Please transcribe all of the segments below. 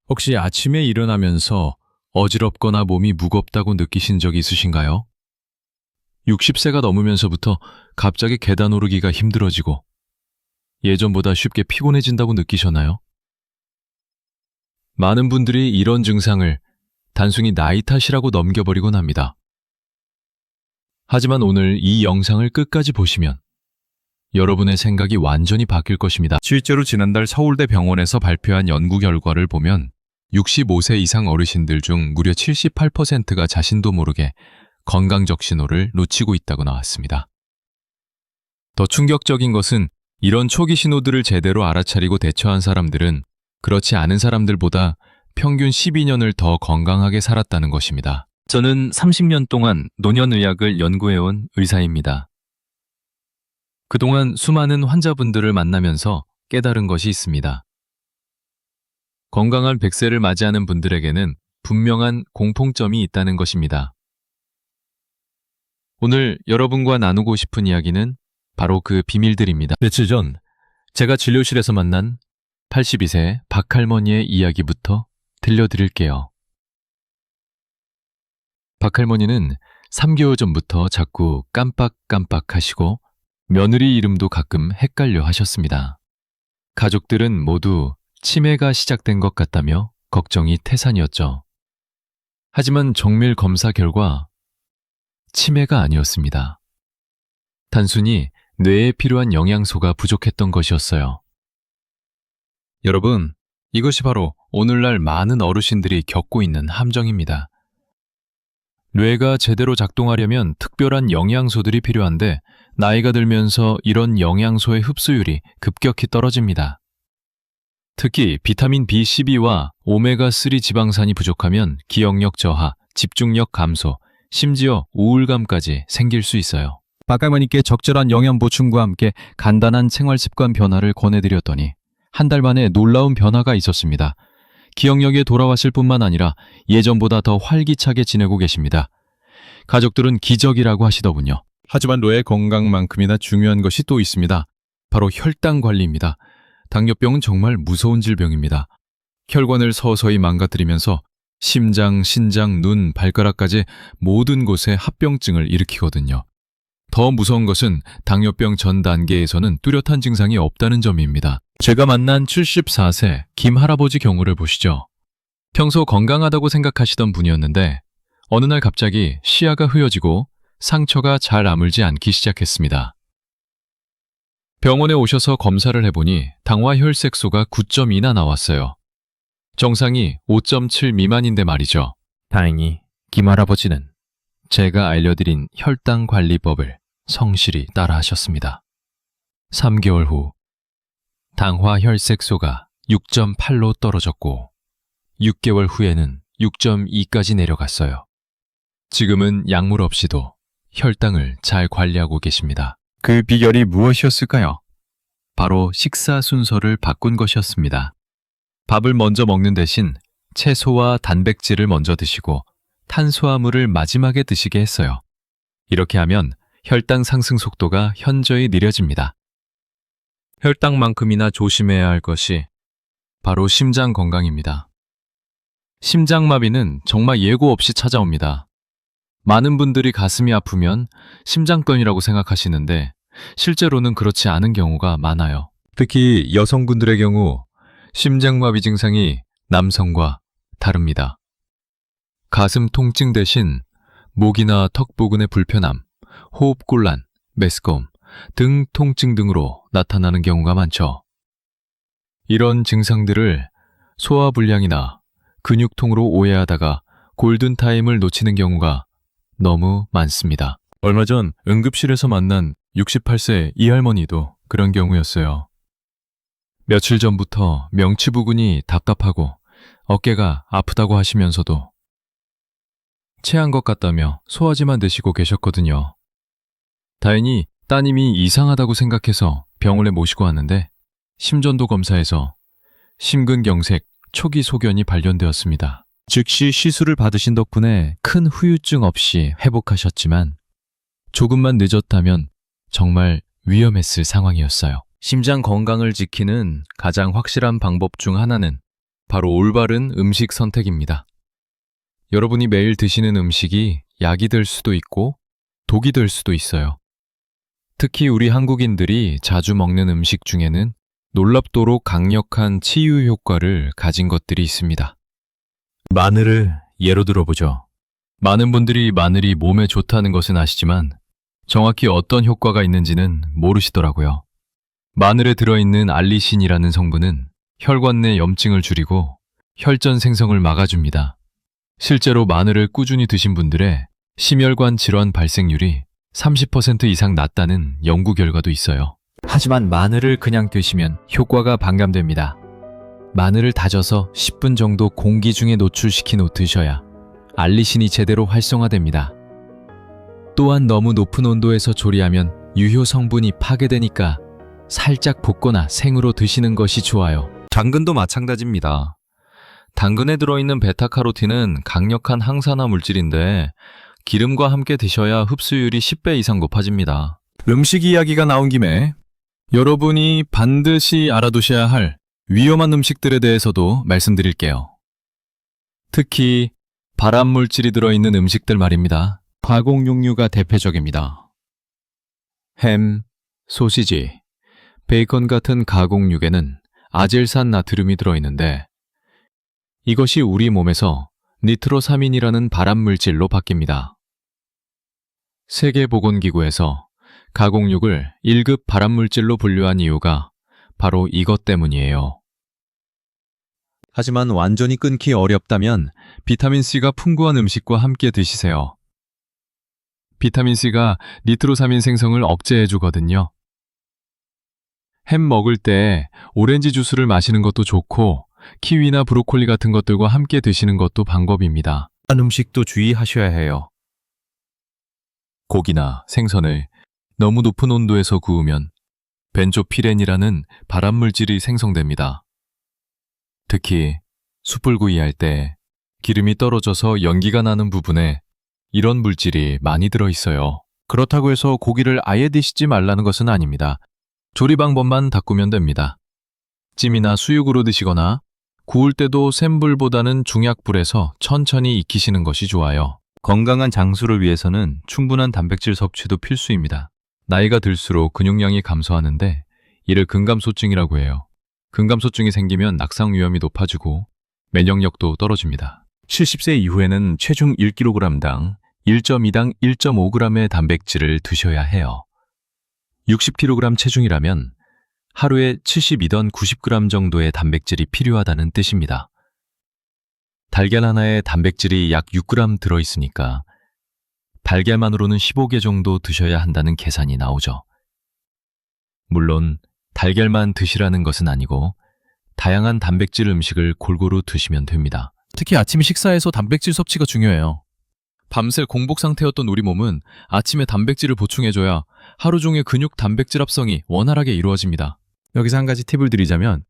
혹시 아침에 일어나면서 어지럽거나 몸이 무겁다고 느끼신 적 있으신가요? 60세가 넘으면서부터 갑자기 계단 오르기가 힘들어지고 예전보다 쉽게 피곤해진다고 느끼셨나요? 많은 분들이 이런 증상을 단순히 나이 탓이라고 넘겨버리곤 합니다. 하지만 오늘 이 영상을 끝까지 보시면 여러분의 생각이 완전히 바뀔 것입니다. 실제로 지난달 서울대 병원에서 발표한 연구 결과를 보면 65세 이상 어르신들 중 무려 78%가 자신도 모르게 건강적 신호를 놓치고 있다고 나왔습니다. 더 충격적인 것은 이런 초기 신호들을 제대로 알아차리고 대처한 사람들은 그렇지 않은 사람들보다 평균 12년을 더 건강하게 살았다는 것입니다. 저는 30년 동안 노년의학을 연구해온 의사입니다. 그동안 수많은 환자분들을 만나면서 깨달은 것이 있습니다. 건강한 100세를 맞이하는 분들에게는 분명한 공통점이 있다는 것입니다. 오늘 여러분과 나누고 싶은 이야기는 바로 그 비밀들입니다. 며칠 전 제가 진료실에서 만난 82세 박할머니의 이야기부터 들려드릴게요. 박할머니는 3개월 전부터 자꾸 깜빡깜빡 하시고 며느리 이름도 가끔 헷갈려 하셨습니다. 가족들은 모두 치매가 시작된 것 같다며 걱정이 태산이었죠. 하지만 정밀 검사 결과 치매가 아니었습니다. 단순히 뇌에 필요한 영양소가 부족했던 것이었어요. 여러분, 이것이 바로 오늘날 많은 어르신들이 겪고 있는 함정입니다. 뇌가 제대로 작동하려면 특별한 영양소들이 필요한데 나이가 들면서 이런 영양소의 흡수율이 급격히 떨어집니다. 특히 비타민 B12와 오메가3 지방산이 부족하면 기억력 저하, 집중력 감소, 심지어 우울감까지 생길 수 있어요. 박할머니께 적절한 영양 보충과 함께 간단한 생활 습관 변화를 권해드렸더니 한 달 만에 놀라운 변화가 있었습니다. 기억력에 돌아왔을 뿐만 아니라 예전보다 더 활기차게 지내고 계십니다. 가족들은 기적이라고 하시더군요. 하지만 뇌 건강만큼이나 중요한 것이 또 있습니다. 바로 혈당 관리입니다. 당뇨병은 정말 무서운 질병입니다. 혈관을 서서히 망가뜨리면서 심장, 신장, 눈, 발가락까지 모든 곳에 합병증을 일으키거든요. 더 무서운 것은 당뇨병 전 단계에서는 뚜렷한 증상이 없다는 점입니다. 제가 만난 74세 김 할아버지 경우를 보시죠. 평소 건강하다고 생각하시던 분이었는데 어느 날 갑자기 시야가 흐려지고 상처가 잘 아물지 않기 시작했습니다. 병원에 오셔서 검사를 해보니 당화 혈색소가 9.2나 나왔어요. 정상이 5.7 미만인데 말이죠. 다행히 김 할아버지는 제가 알려드린 혈당 관리법을 성실히 따라하셨습니다. 3개월 후 당화 혈색소가 6.8로 떨어졌고 6개월 후에는 6.2까지 내려갔어요. 지금은 약물 없이도 혈당을 잘 관리하고 계십니다. 그 비결이 무엇이었을까요? 바로 식사 순서를 바꾼 것이었습니다. 밥을 먼저 먹는 대신 채소와 단백질을 먼저 드시고 탄수화물을 마지막에 드시게 했어요. 이렇게 하면 혈당 상승 속도가 현저히 느려집니다. 혈당만큼이나 조심해야 할 것이 바로 심장 건강입니다. 심장마비는 정말 예고 없이 찾아옵니다. 많은 분들이 가슴이 아프면 심장병이라고 생각하시는데 실제로는 그렇지 않은 경우가 많아요. 특히 여성분들의 경우 심장마비 증상이 남성과 다릅니다. 가슴 통증 대신 목이나 턱 부근의 불편함, 호흡곤란, 메스꺼움, 등 통증 등으로 나타나는 경우가 많죠. 이런 증상들을 소화불량이나 근육통으로 오해하다가 골든타임을 놓치는 경우가 너무 많습니다. 얼마 전 응급실에서 만난 68세 이 할머니도 그런 경우였어요. 며칠 전부터 명치 부근이 답답하고 어깨가 아프다고 하시면서도 체한 것 같다며 소화제만 드시고 계셨거든요. 다행히 따님이 이상하다고 생각해서 병원에 모시고 왔는데 심전도 검사에서 심근경색 초기 소견이 발견되었습니다. 즉시 시술을 받으신 덕분에 큰 후유증 없이 회복하셨지만 조금만 늦었다면 정말 위험했을 상황이었어요. 심장 건강을 지키는 가장 확실한 방법 중 하나는 바로 올바른 음식 선택입니다. 여러분이 매일 드시는 음식이 약이 될 수도 있고 독이 될 수도 있어요. 특히 우리 한국인들이 자주 먹는 음식 중에는 놀랍도록 강력한 치유 효과를 가진 것들이 있습니다. 마늘을 예로 들어보죠. 많은 분들이 마늘이 몸에 좋다는 것은 아시지만 정확히 어떤 효과가 있는지는 모르시더라고요. 마늘에 들어있는 알리신이라는 성분은 혈관 내 염증을 줄이고 혈전 생성을 막아줍니다. 실제로 마늘을 꾸준히 드신 분들의 심혈관 질환 발생률이 30% 이상 낮다는 연구 결과도 있어요. 하지만 마늘을 그냥 드시면 효과가 반감됩니다. 마늘을 다져서 10분 정도 공기 중에 노출시킨 후 드셔야 알리신이 제대로 활성화됩니다. 또한 너무 높은 온도에서 조리하면 유효 성분이 파괴되니까 살짝 볶거나 생으로 드시는 것이 좋아요. 당근도 마찬가지입니다. 당근에 들어있는 베타카로틴은 강력한 항산화 물질인데 기름과 함께 드셔야 흡수율이 10배 이상 높아집니다. 음식 이야기가 나온 김에 여러분이 반드시 알아두셔야 할 위험한 음식들에 대해서도 말씀드릴게요. 특히 발암 물질이 들어있는 음식들 말입니다. 가공육류가 대표적입니다. 햄, 소시지, 베이컨 같은 가공육에는 아질산 나트륨이 들어있는데 이것이 우리 몸에서 니트로사민이라는 발암 물질로 바뀝니다. 세계보건기구에서 가공육을 1급 발암 물질로 분류한 이유가 바로 이것 때문이에요. 하지만 완전히 끊기 어렵다면 비타민C가 풍부한 음식과 함께 드시세요. 비타민C가 니트로사민 생성을 억제해주거든요. 햄 먹을 때 오렌지 주스를 마시는 것도 좋고 키위나 브로콜리 같은 것들과 함께 드시는 것도 방법입니다. 음식도 주의하셔야 해요. 고기나 생선을 너무 높은 온도에서 구우면 벤조피렌이라는 발암 물질이 생성됩니다. 특히 숯불구이 할 때 기름이 떨어져서 연기가 나는 부분에 이런 물질이 많이 들어있어요. 그렇다고 해서 고기를 아예 드시지 말라는 것은 아닙니다. 조리 방법만 바꾸면 됩니다. 찜이나 수육으로 드시거나 구울 때도 센 불보다는 중약불에서 천천히 익히시는 것이 좋아요. 건강한 장수를 위해서는 충분한 단백질 섭취도 필수입니다. 나이가 들수록 근육량이 감소하는데 이를 근감소증이라고 해요. 근감소증이 생기면 낙상 위험이 높아지고 면역력도 떨어집니다. 70세 이후에는 체중 1kg당 1.2당 1.5g의 단백질을 드셔야 해요. 60kg 체중이라면 하루에 72던 90g 정도의 단백질이 필요하다는 뜻입니다. 달걀 하나에 단백질이 약 6g 들어있으니까 달걀만으로는 15개 정도 드셔야 한다는 계산이 나오죠. 물론 달걀만 드시라는 것은 아니고 다양한 단백질 음식을 골고루 드시면 됩니다. 특히 아침 식사에서 단백질 섭취가 중요해요. 밤새 공복 상태였던 우리 몸은 아침에 단백질을 보충해줘야 하루 종일 근육 단백질 합성이 원활하게 이루어집니다. 여기서 한 가지 팁을 드리자면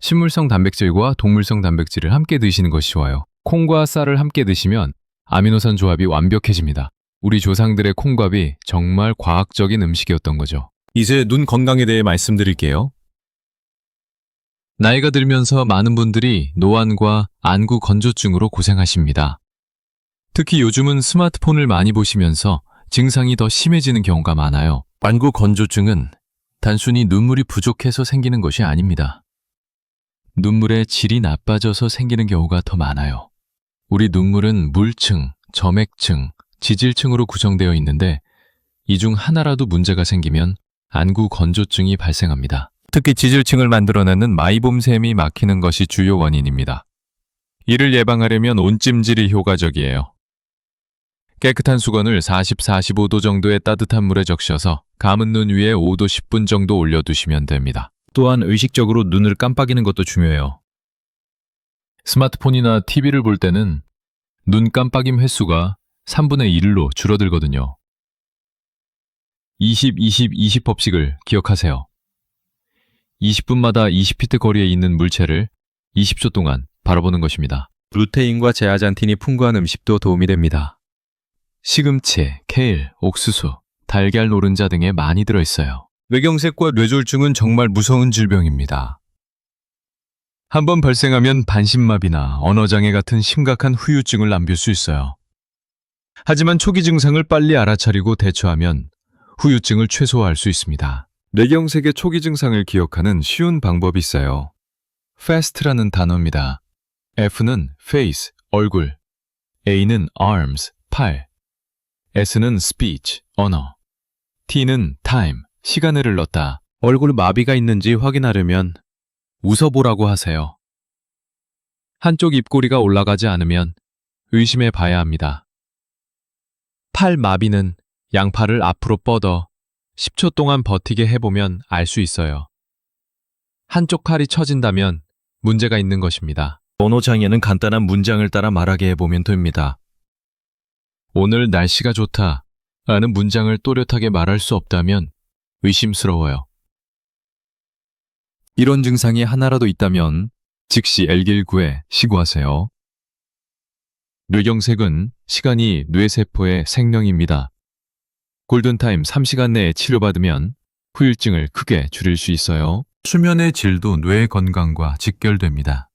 식물성 단백질과 동물성 단백질을 함께 드시는 것이 좋아요. 콩과 쌀을 함께 드시면 아미노산 조합이 완벽해집니다. 우리 조상들의 콩밥이 정말 과학적인 음식이었던 거죠. 이제 눈 건강에 대해 말씀드릴게요. 나이가 들면서 많은 분들이 노안과 안구 건조증으로 고생하십니다. 특히 요즘은 스마트폰을 많이 보시면서 증상이 더 심해지는 경우가 많아요. 안구 건조증은 단순히 눈물이 부족해서 생기는 것이 아닙니다. 눈물의 질이 나빠져서 생기는 경우가 더 많아요. 우리 눈물은 물층, 점액층, 지질층으로 구성되어 있는데 이 중 하나라도 문제가 생기면 안구 건조증이 발생합니다. 특히 지질층을 만들어내는 마이봄샘이 막히는 것이 주요 원인입니다. 이를 예방하려면 온찜질이 효과적이에요. 깨끗한 수건을 40, 45도 정도의 따뜻한 물에 적셔서 감은 눈 위에 5도 10분 정도 올려두시면 됩니다. 또한 의식적으로 눈을 깜빡이는 것도 중요해요. 스마트폰이나 TV를 볼 때는 눈 깜빡임 횟수가 3분의 1로 줄어들거든요. 20, 20, 20 법칙을 기억하세요. 20분마다 20피트 거리에 있는 물체를 20초 동안 바라보는 것입니다. 루테인과 제아잔틴이 풍부한 음식도 도움이 됩니다. 시금치, 케일, 옥수수, 달걀 노른자 등에 많이 들어있어요. 뇌경색과 뇌졸중은 정말 무서운 질병입니다. 한번 발생하면 반신마비나 언어장애 같은 심각한 후유증을 남길 수 있어요. 하지만 초기 증상을 빨리 알아차리고 대처하면 후유증을 최소화할 수 있습니다. 뇌경색의 초기 증상을 기억하는 쉬운 방법이 있어요. FAST라는 단어입니다. F는 face, 얼굴, A는 arms, 팔, S는 speech, 언어, T는 time, 시간을 넣다. 얼굴 마비가 있는지 확인하려면 웃어보라고 하세요. 한쪽 입꼬리가 올라가지 않으면 의심해 봐야 합니다. 팔 마비는 양팔을 앞으로 뻗어 10초 동안 버티게 해보면 알 수 있어요. 한쪽 팔이 처진다면 문제가 있는 것입니다. 언어장애는 간단한 문장을 따라 말하게 해보면 됩니다. 오늘 날씨가 좋다 라는 문장을 또렷하게 말할 수 없다면 의심스러워요. 이런 증상이 하나라도 있다면 즉시 L119에 신고하세요. 뇌경색은 시간이 뇌세포의 생명입니다. 골든타임 3시간 내에 치료받으면 후유증을 크게 줄일 수 있어요. 수면의 질도 뇌 건강과 직결됩니다.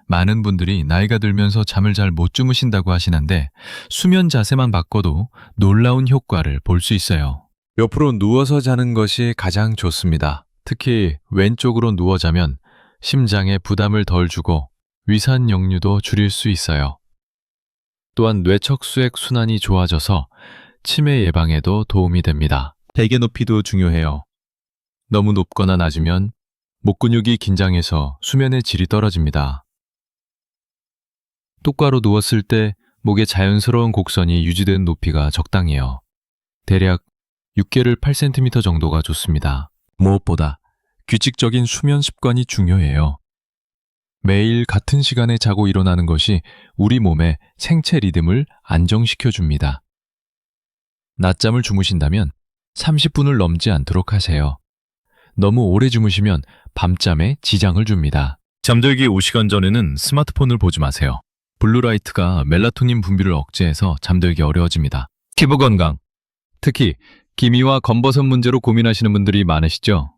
많은 분들이 나이가 들면서 잠을 잘 못 주무신다고 하시는데 수면 자세만 바꿔도 놀라운 효과를 볼 수 있어요. 옆으로 누워서 자는 것이 가장 좋습니다. 특히 왼쪽으로 누워 자면 심장에 부담을 덜 주고 위산 역류도 줄일 수 있어요. 또한 뇌척수액 순환이 좋아져서 치매 예방에도 도움이 됩니다. 베개 높이도 중요해요. 너무 높거나 낮으면 목 근육이 긴장해서 수면의 질이 떨어집니다. 똑바로 누웠을 때 목의 자연스러운 곡선이 유지된 높이가 적당해요. 대략 6개를 8cm 정도가 좋습니다. 무엇보다 규칙적인 수면 습관이 중요해요. 매일 같은 시간에 자고 일어나는 것이 우리 몸의 생체 리듬을 안정시켜줍니다. 낮잠을 주무신다면 30분을 넘지 않도록 하세요. 너무 오래 주무시면 밤잠에 지장을 줍니다. 잠들기 5시간 전에는 스마트폰을 보지 마세요. 블루라이트가 멜라토닌 분비를 억제해서 잠들기 어려워집니다. 피부 건강, 특히 기미와 검버섯 문제로 고민하시는 분들이 많으시죠?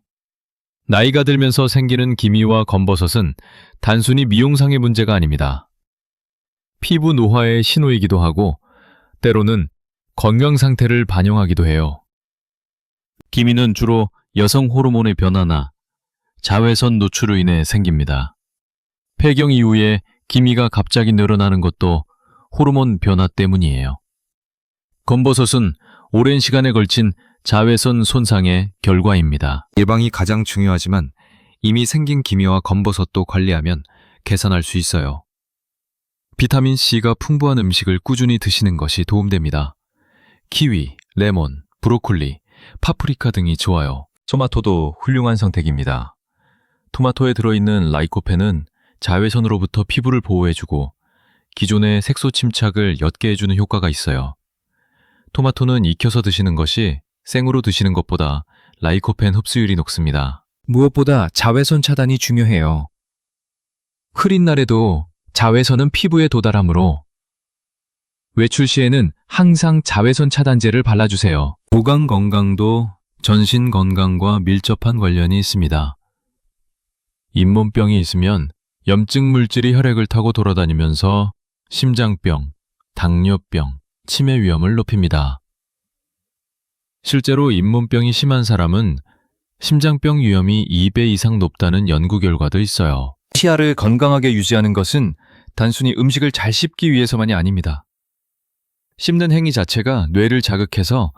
나이가 들면서 생기는 기미와 검버섯은 단순히 미용상의 문제가 아닙니다. 피부 노화의 신호이기도 하고 때로는 건강 상태를 반영하기도 해요. 기미는 주로 여성 호르몬의 변화나 자외선 노출로 인해 생깁니다. 폐경 이후에 기미가 갑자기 늘어나는 것도 호르몬 변화 때문이에요. 검버섯은 오랜 시간에 걸친 자외선 손상의 결과입니다. 예방이 가장 중요하지만 이미 생긴 기미와 검버섯도 관리하면 개선할 수 있어요. 비타민C가 풍부한 음식을 꾸준히 드시는 것이 도움됩니다. 키위, 레몬, 브로콜리, 파프리카 등이 좋아요. 토마토도 훌륭한 선택입니다. 토마토에 들어있는 라이코펜은 자외선으로부터 피부를 보호해주고 기존의 색소 침착을 옅게 해주는 효과가 있어요. 토마토는 익혀서 드시는 것이 생으로 드시는 것보다 라이코펜 흡수율이 높습니다. 무엇보다 자외선 차단이 중요해요. 흐린 날에도 자외선은 피부에 도달하므로 외출 시에는 항상 자외선 차단제를 발라주세요. 구강 건강도 전신 건강과 밀접한 관련이 있습니다. 잇몸병이 있으면 염증 물질이 혈액을 타고 돌아다니면서 심장병, 당뇨병, 치매 위험을 높입니다. 실제로 잇몸병이 심한 사람은 심장병 위험이 2배 이상 높다는 연구 결과도 있어요. 치아를 건강하게 유지하는 것은 단순히 음식을 잘 씹기 위해서만이 아닙니다. 씹는 행위 자체가 뇌를 자극해서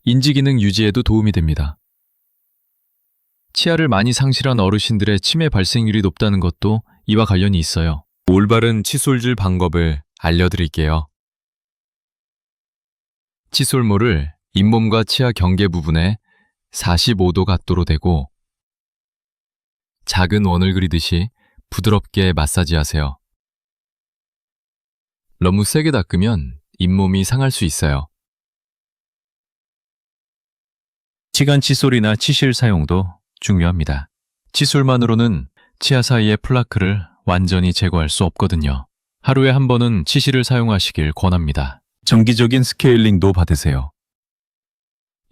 인지기능 유지에도 도움이 됩니다. 치아를 많이 상실한 어르신들의 치매 발생률이 높다는 것도 이와 관련이 있어요. 올바른 칫솔질 방법을 알려드릴게요. 칫솔모를 잇몸과 치아 경계 부분에 45도 각도로 대고 작은 원을 그리듯이 부드럽게 마사지하세요. 너무 세게 닦으면 잇몸이 상할 수 있어요. 치간 칫솔이나 치실 사용도 중요합니다. 칫솔만으로는 치아 사이의 플라크를 완전히 제거할 수 없거든요. 하루에 한 번은 치실을 사용하시길 권합니다. 정기적인 스케일링도 받으세요.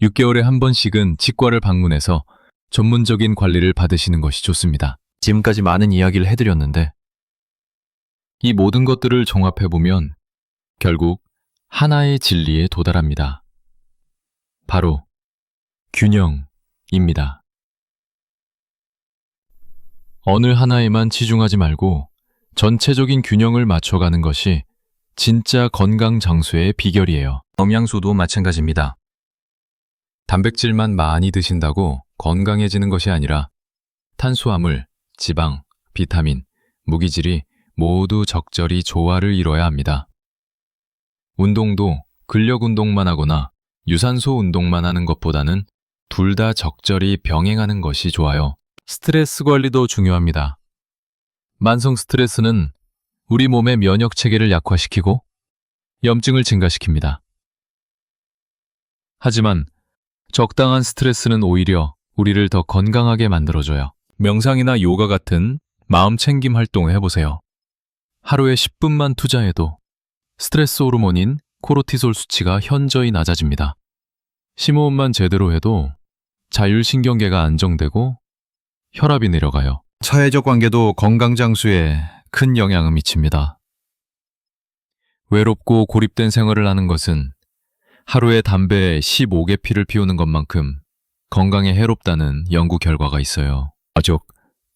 6개월에 한 번씩은 치과를 방문해서 전문적인 관리를 받으시는 것이 좋습니다. 지금까지 많은 이야기를 해드렸는데 이 모든 것들을 종합해보면 결국 하나의 진리에 도달합니다. 바로 균형입니다. 어느 하나에만 치중하지 말고 전체적인 균형을 맞춰가는 것이 진짜 건강 장수의 비결이에요. 영양소도 마찬가지입니다. 단백질만 많이 드신다고 건강해지는 것이 아니라 탄수화물, 지방, 비타민, 무기질이 모두 적절히 조화를 이뤄야 합니다. 운동도 근력 운동만 하거나 유산소 운동만 하는 것보다는 둘 다 적절히 병행하는 것이 좋아요. 스트레스 관리도 중요합니다. 만성 스트레스는 우리 몸의 면역 체계를 약화시키고 염증을 증가시킵니다. 하지만 적당한 스트레스는 오히려 우리를 더 건강하게 만들어줘요. 명상이나 요가 같은 마음 챙김 활동을 해보세요. 하루에 10분만 투자해도 스트레스 호르몬인 코르티솔 수치가 현저히 낮아집니다. 심호흡만 제대로 해도 자율신경계가 안정되고 혈압이 내려가요. 사회적 관계도 건강 장수에 큰 영향을 미칩니다. 외롭고 고립된 생활을 하는 것은 하루에 담배 15개 피를 피우는 것만큼 건강에 해롭다는 연구 결과가 있어요. 가족,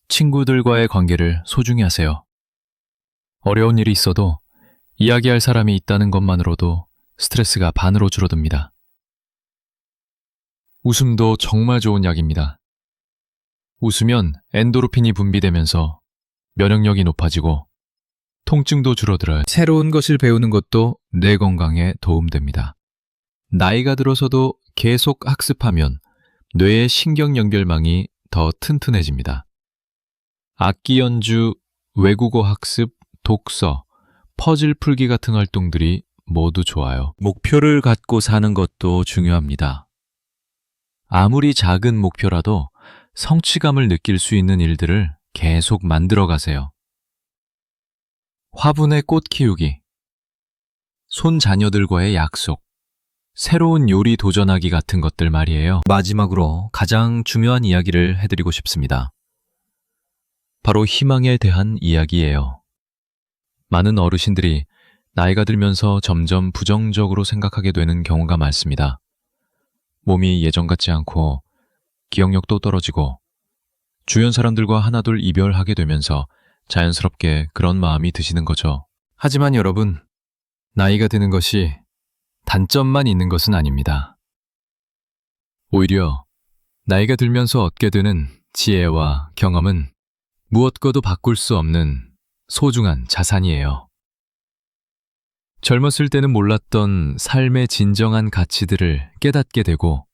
친구들과의 관계를 소중히 하세요. 어려운 일이 있어도 이야기할 사람이 있다는 것만으로도 스트레스가 반으로 줄어듭니다. 웃음도 정말 좋은 약입니다. 웃으면 엔도르핀이 분비되면서 면역력이 높아지고 통증도 줄어들어요. 새로운 것을 배우는 것도 뇌 건강에 도움됩니다. 나이가 들어서도 계속 학습하면 뇌의 신경 연결망이 더 튼튼해집니다. 악기 연주, 외국어 학습, 독서, 퍼즐 풀기 같은 활동들이 모두 좋아요. 목표를 갖고 사는 것도 중요합니다. 아무리 작은 목표라도 성취감을 느낄 수 있는 일들을 계속 만들어 가세요. 화분에 꽃 키우기, 손자녀들과의 약속, 새로운 요리 도전하기 같은 것들 말이에요. 마지막으로 가장 중요한 이야기를 해드리고 싶습니다. 바로 희망에 대한 이야기예요. 많은 어르신들이 나이가 들면서 점점 부정적으로 생각하게 되는 경우가 많습니다. 몸이 예전 같지 않고 기억력도 떨어지고 주변 사람들과 하나둘 이별하게 되면서 자연스럽게 그런 마음이 드시는 거죠. 하지만 여러분, 나이가 드는 것이 단점만 있는 것은 아닙니다. 오히려 나이가 들면서 얻게 되는 지혜와 경험은 무엇과도 바꿀 수 없는 소중한 자산이에요. 젊었을 때는 몰랐던 삶의 진정한 가치들을 깨닫게 되고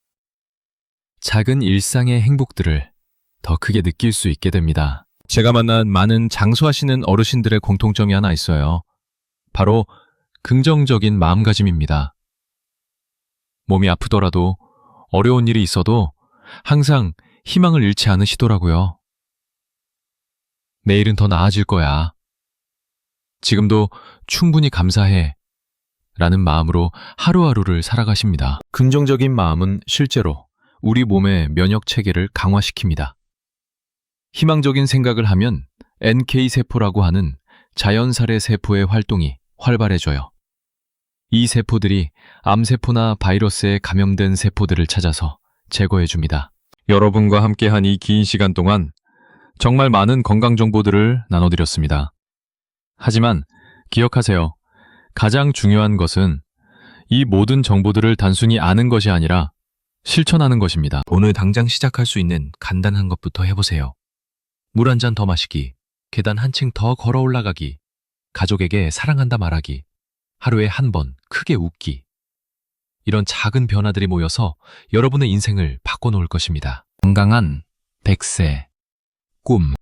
작은 일상의 행복들을 더 크게 느낄 수 있게 됩니다. 제가 만난 많은 장수하시는 어르신들의 공통점이 하나 있어요. 바로 긍정적인 마음가짐입니다. 몸이 아프더라도 어려운 일이 있어도 항상 희망을 잃지 않으시더라고요. 내일은 더 나아질 거야. 지금도 충분히 감사해. 라는 마음으로 하루하루를 살아가십니다. 긍정적인 마음은 실제로 우리 몸의 면역 체계를 강화시킵니다. 희망적인 생각을 하면 NK세포라고 하는 자연살해 세포의 활동이 활발해져요. 이 세포들이 암세포나 바이러스에 감염된 세포들을 찾아서 제거해줍니다. 여러분과 함께한 이 긴 시간 동안 정말 많은 건강 정보들을 나눠드렸습니다. 하지만 기억하세요. 가장 중요한 것은 이 모든 정보들을 단순히 아는 것이 아니라 실천하는 것입니다. 오늘 당장 시작할 수 있는 간단한 것부터 해보세요. 물 한 잔 더 마시기, 계단 한층 더 걸어 올라가기, 가족에게 사랑한다 말하기, 하루에 한 번 크게 웃기. 이런 작은 변화들이 모여서 여러분의 인생을 바꿔놓을 것입니다. 건강한 100세 꿈.